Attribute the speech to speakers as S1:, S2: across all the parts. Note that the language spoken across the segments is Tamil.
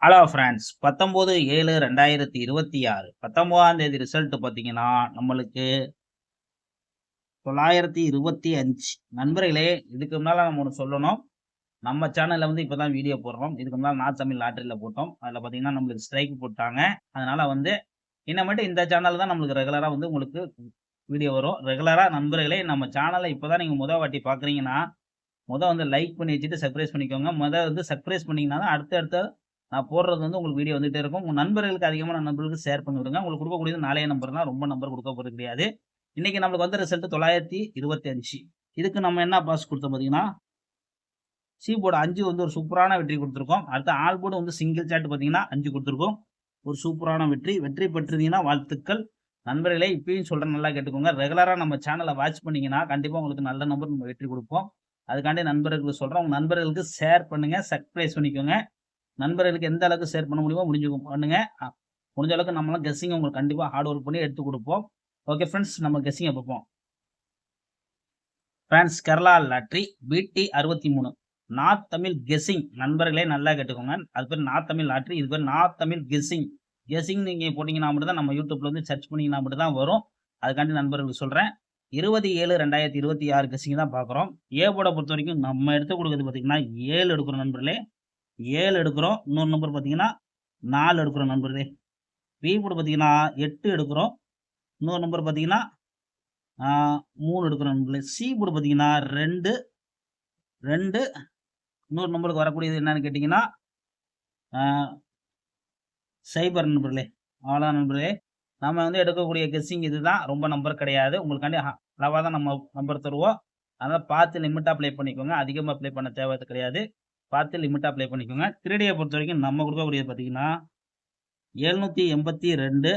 S1: ஹலோ ஃப்ரெண்ட்ஸ் 19/7/2026 19ஆம் தேதி ரிசல்ட் பார்த்தீங்கன்னா நம்மளுக்கு 925 நண்பர்களே. இதுக்கு முன்னால் நம்ம ஒன்று சொல்லணும். நம்ம சேனலில் வந்து இப்போ தான் வீடியோ போடுறோம். இதுக்கு முன்னால் நான் தமிழ் லாட்டரியில் போட்டோம். அதில் பார்த்தீங்கன்னா நம்மளுக்கு ஸ்ட்ரைக் போட்டாங்க. அதனால் வந்து இன்னமேட்டு இந்த சேனல் தான் நம்மளுக்கு ரெகுலராக வந்து உங்களுக்கு வீடியோ வரும். ரெகுலராக நண்பர்களே, நம்ம சேனலை இப்போ தான் நீங்கள் வாட்டி பார்க்குறீங்கன்னா வந்து லைக் பண்ணி வச்சுட்டு சப்ஸ்கிரைப் பண்ணிக்கோங்க. வந்து சப்ஸ்கிரைப் பண்ணிங்கன்னா தான் அடுத்த நான் போடுறது வந்து உங்களுக்கு வீடியோ வந்துட்டே இருக்கும். உங்க நண்பர்களுக்கு, அதிகமான நண்பர்களுக்கு ஷேர் பண்ணி விடுங்க. உங்களுக்கு கொடுக்கக்கூடியது 4 நம்பர் தான், ரொம்ப நம்பர் கொடுக்க போறது கிடையாது. இன்னைக்கு நம்மளுக்கு வந்த ரிசல்ட் 925. இதுக்கு நம்ம என்ன பாஸ் கொடுத்தோம் பார்த்தீங்கன்னா, சி போர்டு 5 வந்து ஒரு சூப்பரான வெற்றி கொடுத்துருக்கோம். அடுத்து ஆல் போர்டு வந்து சிங்கிள் சாட் பார்த்தீங்கன்னா 5 கொடுத்துருக்கோம். ஒரு சூப்பரான வெற்றி பெற்றிருந்தீங்கன்னா வாழ்த்துக்கள். நண்பர்களே, இப்பயும் சொல்றேன், நல்லா கேட்டுக்கோங்க. ரெகுலரா நம்ம சேனலை வாட்ச் பண்ணீங்கன்னா கண்டிப்பா உங்களுக்கு நல்ல நம்பர் நம்ம வெற்றி கொடுப்போம். அதுக்காண்டி நண்பர்களுக்கு சொல்றேன். உங்க நண்பர்களுக்கு ஷேர் பண்ணுங்க, சப்ஸ்கிரைப் பண்ணிக்கோங்க. நண்பர்களுக்கு எந்த அளவுக்கு ஷேர் பண்ண முடியுமோ பண்ணுங்க. முடிஞ்ச அளவுக்கு நம்மளாம் கெஸ்ஸிங் உங்களுக்கு கண்டிப்பா ஹார்ட் ஒர்க் பண்ணி எடுத்து கொடுப்போம். ஓகே ஃப்ரெண்ட்ஸ், நம்ம கெஸ்ஸிங்கை பார்ப்போம். Friends, Kerala lottery BT 63 north Tamil guessing. நண்பர்களே, நல்லா கேட்டுக்கோங்க. அது பேர் நார்த் தமிழ் லாட்ரி, இது பேர் நார்த் தமிழ் கெஸ்ஸிங். கெஸ்ஸிங் நீங்க போட்டீங்கன்னா மட்டும் தான் நம்ம யூடியூப்ல வந்து சர்ச் பண்ணீங்கன்னா மட்டும் தான் வரும். அதுக்காண்டி நண்பர்களுக்கு சொல்றேன். 20/7/2026 கெஸ்ஸிங் தான் பார்க்குறோம். ஏ போர்டை பொறுத்த வரைக்கும் நம்ம எடுத்து கொடுக்குறது பார்த்தீங்கன்னா 7 எடுக்கிறோம் நண்பர்களே. 7 எடுக்கிறோம். இன்னொரு நம்பர் பார்த்தீங்கன்னா 4 எடுக்கிறோம் நண்பர்களே. பி போர்டு பார்த்தீங்கன்னா 8 எடுக்கிறோம். இன்னொரு நம்பர் பார்த்தீங்கன்னா 3 எடுக்கிறோம் நண்பர்களே. சி போர்டு பார்த்தீங்கன்னா 2 இன்னொரு நம்பருக்கு வரக்கூடியது என்னன்னு கேட்டிங்கன்னா 0 நண்பர்களே. அவ்வளோதான் நண்பர்களே. நம்ம வந்து எடுக்கக்கூடிய கெஸ்ஸிங் இதுதான். ரொம்ப நம்பர் கிடையாது. உங்களுக்காண்டி அளவாக தான் நம்ம நம்பர் தருவோம். அதனால் பார்த்து லிமிட்டாக ப்ளே பண்ணிக்கோங்க. அதிகமாக ப்ளே பண்ண தேவை கிடையாது. பார்த்து லிமிட்டாக ப்ளே பண்ணிக்கோங்க. 3Dயை பொறுத்த வரைக்கும் நம்ம கொடுக்கக்கூடியது பார்த்தீங்கன்னா 782,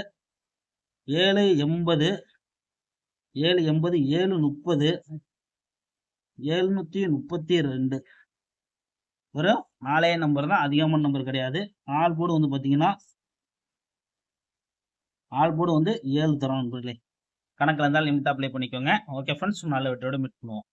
S1: 780, 730, 732 வெறும் 4 நம்பர் தான், அதிகமான நம்பர் கிடையாது. ஆல் போர்டு வந்து பார்த்தீங்கன்னா 7 தரோம் நண்பர்களே. கணக்கில் இருந்தாலும் லிமிட்டாக அப்ளை பண்ணிக்கோங்க. ஓகே ஃப்ரெண்ட்ஸ், நல்ல வெற்றியோட மீட் பண்ணுவோம்.